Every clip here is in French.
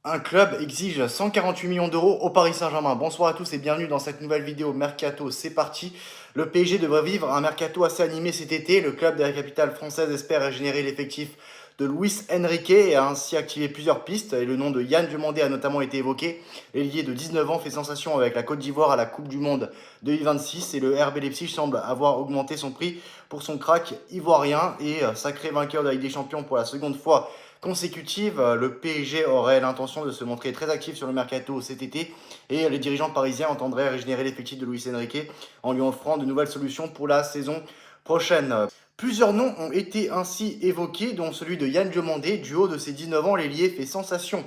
Un club exige 148 millions d'euros au Paris Saint-Germain. Bonsoir à tous et bienvenue dans cette nouvelle vidéo Mercato. C'est parti. Le PSG devrait vivre un mercato assez animé cet été. Le club de la capitale française espère régénérer l'effectif de Luis Enrique et a ainsi activé plusieurs pistes. Et le nom de Yann Diomandé a notamment été évoqué. L'ailier de 19 ans fait sensation avec la Côte d'Ivoire à la Coupe du Monde 2026 et le RB Leipzig semble avoir augmenté son prix pour son crack ivoirien et sacré vainqueur de la Ligue des Champions pour la seconde fois consécutive. Le PSG aurait l'intention de se montrer très actif sur le mercato cet été et les dirigeants parisiens entendraient régénérer l'effectif de Luis Enrique en lui offrant de nouvelles solutions pour la saison prochaine. Plusieurs noms ont été ainsi évoqués, dont celui de Yann Diomandé. Du haut de ses 19 ans, l'ailier fait sensation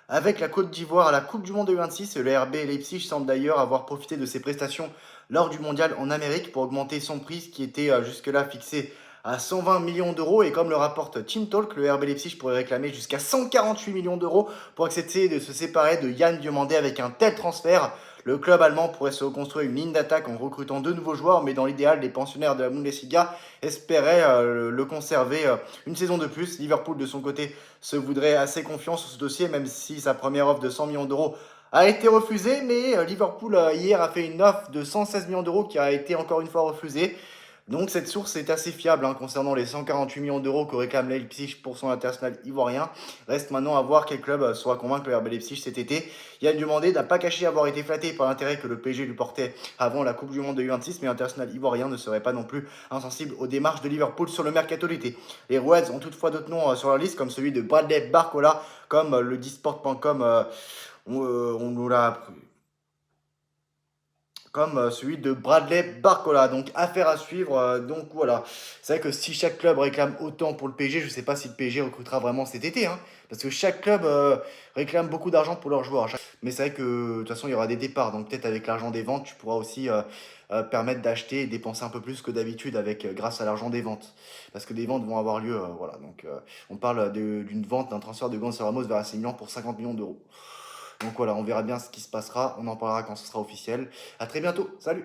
avec la Côte d'Ivoire à la Coupe du Monde 2026. Le RB Leipzig semble d'ailleurs avoir profité de ses prestations lors du mondial en Amérique pour augmenter son prix, qui était jusque-là fixé à 120 millions d'euros. Et comme le rapporte Team Talk, le RB Leipzig pourrait réclamer jusqu'à 148 millions d'euros pour accepter de se séparer de Yann Diomandé. Avec un tel transfert, le club allemand pourrait se reconstruire une ligne d'attaque en recrutant deux nouveaux joueurs, mais dans l'idéal, les pensionnaires de la Bundesliga espéraient le conserver une saison de plus. Liverpool, de son côté, se voudrait assez confiant sur ce dossier, même si sa première offre de 100 millions d'euros a été refusée. Mais Liverpool, hier, a fait une offre de 116 millions d'euros qui a été encore une fois refusée. Donc cette source est assez fiable concernant les 148 millions d'euros que réclame Leipzig pour son international ivoirien. Reste maintenant à voir quel club saura convaincre le RB Leipzig cet été. Yann Diomandé n'a pas caché avoir été flatté par l'intérêt que le PSG lui portait avant la Coupe du Monde de U26, mais l'international ivoirien ne serait pas non plus insensible aux démarches de Liverpool sur le mercato d'été. Les Reds ont toutefois d'autres noms sur leur liste, comme celui de Bradley Barcola, comme le disport.com on nous l'a comme celui de Bradley Barcola. Donc affaire à suivre. Donc voilà. C'est vrai que si chaque club réclame autant pour le PSG, je ne sais pas si le PSG recrutera vraiment cet été. Parce que chaque club réclame beaucoup d'argent pour leurs joueurs. Mais c'est vrai que de toute façon, il y aura des départs. Donc peut-être avec l'argent des ventes, tu pourras aussi permettre d'acheter et dépenser un peu plus que d'habitude avec grâce à l'argent des ventes. Parce que des ventes vont avoir lieu. Voilà. Donc on parle d'une vente, d'un transfert de Gonzalo Ramos vers AC Milan pour 50 millions d'euros. Donc voilà, on verra bien ce qui se passera. On en parlera quand ce sera officiel. À très bientôt. Salut!